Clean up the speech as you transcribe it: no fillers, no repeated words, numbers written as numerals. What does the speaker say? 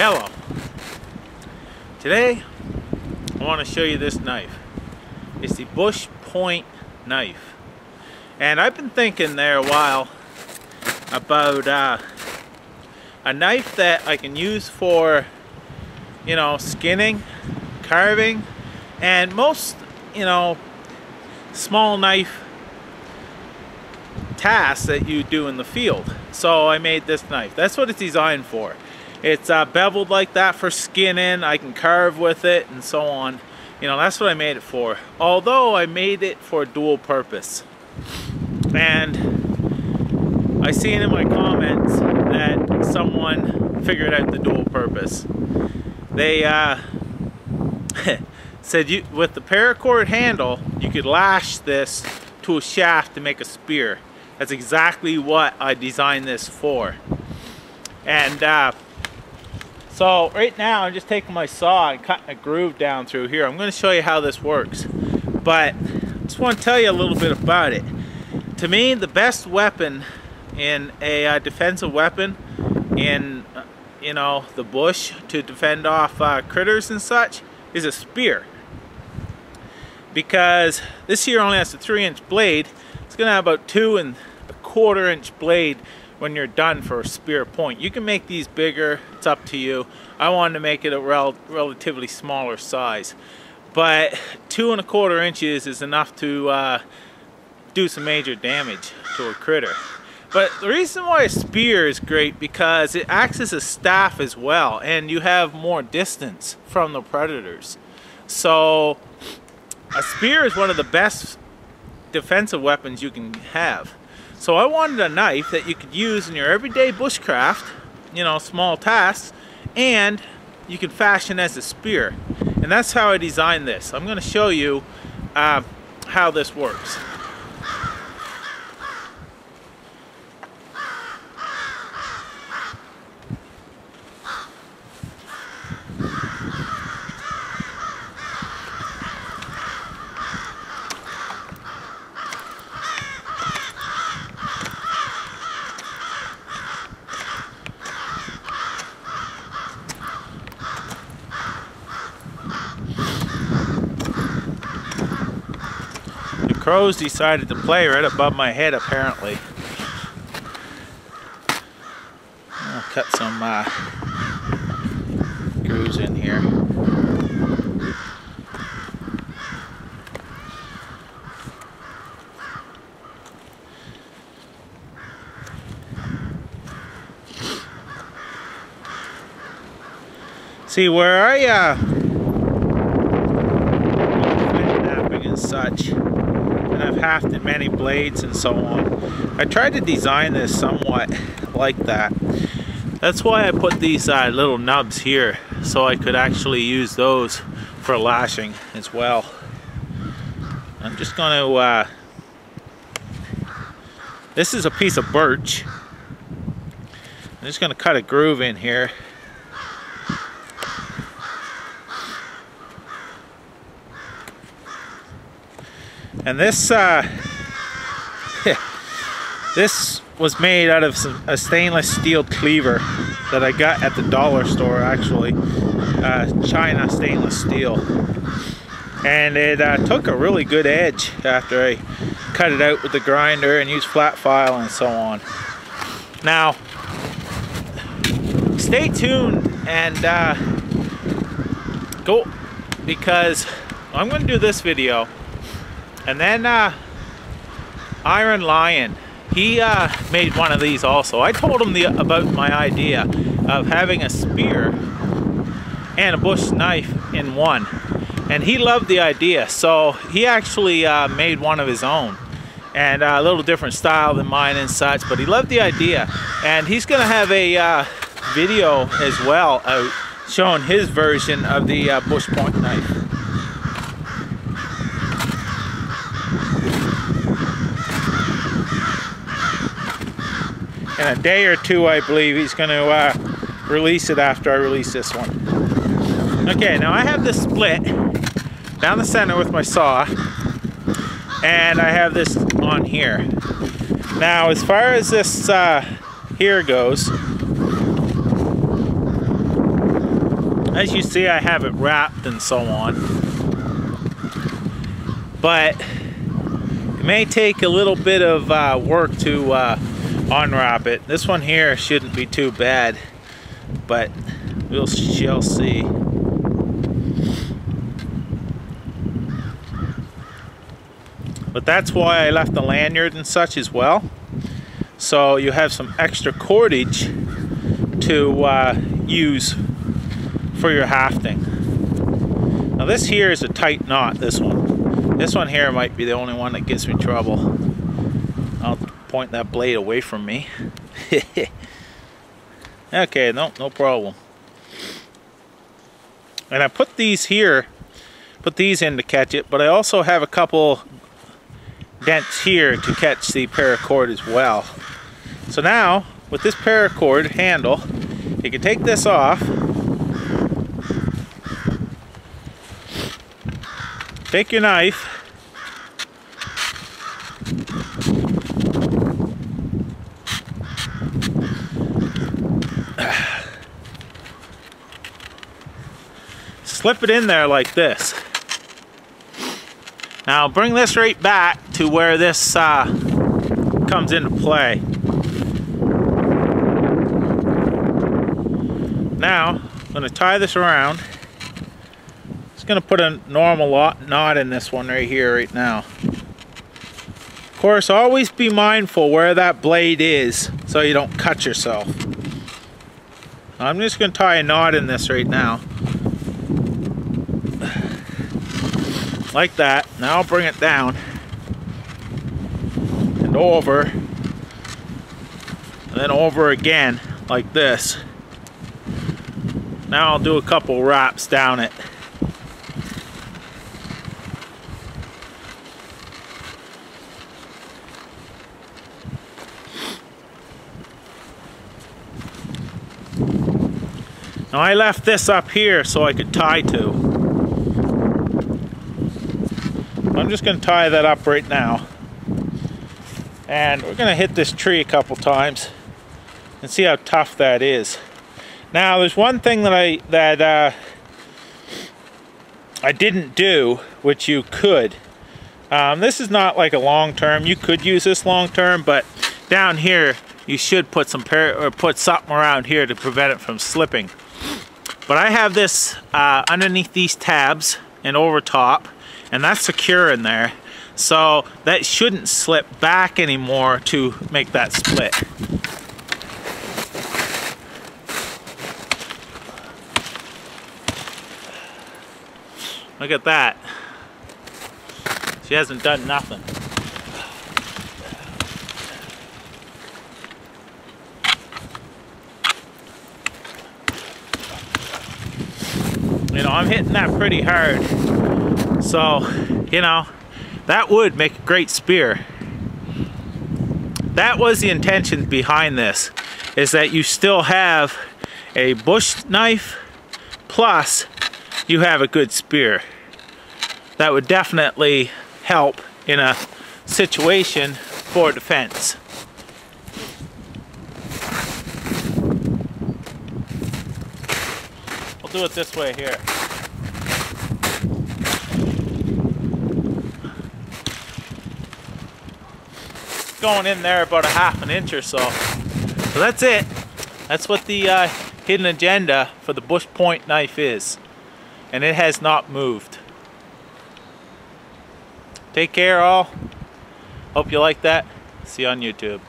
Hello. Today I want to show you this knife. It's the Bush Point knife, and I've been thinking there a while about a knife that I can use for, you know, skinning, carving, and most, you know, small knife tasks that you do in the field. So I made this knife. That's what it's designed for. It's beveled like that for skinning. I can carve with it and so on. You know, that's what I made it for. Although I made it for a dual purpose. And I seen in my comments that someone figured out the dual purpose. They said with the paracord handle, you could lash this to a shaft to make a spear. That's exactly what I designed this for. And so right now I'm just taking my saw and cutting a groove down through here. I'm going to show you how this works, but I just want to tell you a little bit about it. To me, the best weapon in a defensive weapon in you know, the bush to defend off critters and such is a spear, because this here only has a 3-inch blade. It's going to have about 2 1/4 inch blade when you're done for a spear point. You can make these bigger, it's up to you. I wanted to make it a relatively smaller size, but 2 1/4 inches is enough to do some major damage to a critter. But the reason why a spear is great, because it acts as a staff as well, and you have more distance from the predators. So a spear is one of the best defensive weapons you can have. So I wanted a knife that you could use in your everyday bushcraft, you know, small tasks, and you could fashion as a spear. And that's how I designed this. I'm going to show you how this works. Crows decided to play right above my head, apparently. I'll cut some grooves in here. See, where I napping and such, and I've hafted many blades and so on, I tried to design this somewhat like that. That's why I put these little nubs here, so I could actually use those for lashing as well. I'm just going to this is a piece of birch. I'm just going to cut a groove in here. And this this was made out of a stainless steel cleaver that I got at the dollar store, actually. China stainless steel. And it took a really good edge after I cut it out with the grinder and used flat file and so on. Now, stay tuned and go, because I'm going to do this video. And then Iron Lion, he made one of these also. I told him about my idea of having a spear and a bush knife in one, and he loved the idea. So he actually made one of his own, and a little different style than mine and such, but he loved the idea. And he's gonna have a video as well out showing his version of the Bush Point knife. In a day or two, I believe he's going to release it after I release this one. Okay, now I have this split down the center with my saw, and I have this on here. Now, as far as this here goes, As you see, I have it wrapped and so on. But it may take a little bit of work to unwrap it. This one here shouldn't be too bad, but we shall see. But that's why I left the lanyard and such as well. So you have some extra cordage to use for your hafting. Now this here is a tight knot, this one. This one here might be the only one that gives me trouble. I'll point that blade away from me. Okay, no problem. And I put these here, put these in to catch it, but I also have a couple dents here to catch the paracord as well. So now, with this paracord handle, you can take this off, take your knife, slip it in there like this. Now bring this right back to where this comes into play. Now I'm going to tie this around. Just going to put a normal knot in this one right here right now. Of course, always be mindful where that blade is so you don't cut yourself. I'm just going to tie a knot in this right now. Like that. Now I'll bring it down and over, and then over again like this. Now I'll do a couple wraps down it. Now I left this up here so I could tie to. I'm just going to tie that up right now, and we're going to hit this tree a couple times and see how tough that is. Now there's one thing that I didn't do, which you could. This is not like a long term. You could use this long term, but down here you should put some put something around here to prevent it from slipping. But I have this underneath these tabs and over top, and that's secure in there, so that shouldn't slip back anymore to make that split. Look at that. She hasn't done nothing. You know, I'm hitting that pretty hard. So, you know, that would make a great spear. That was the intention behind this, is that you still have a bush knife plus you have a good spear. That would definitely help in a situation for defense. We'll do it this way here. Going in there about a ½ inch or so. So that's it. That's what the hidden agenda for the bush point knife is. And it has not moved. Take care all. Hope you like that. See you on YouTube.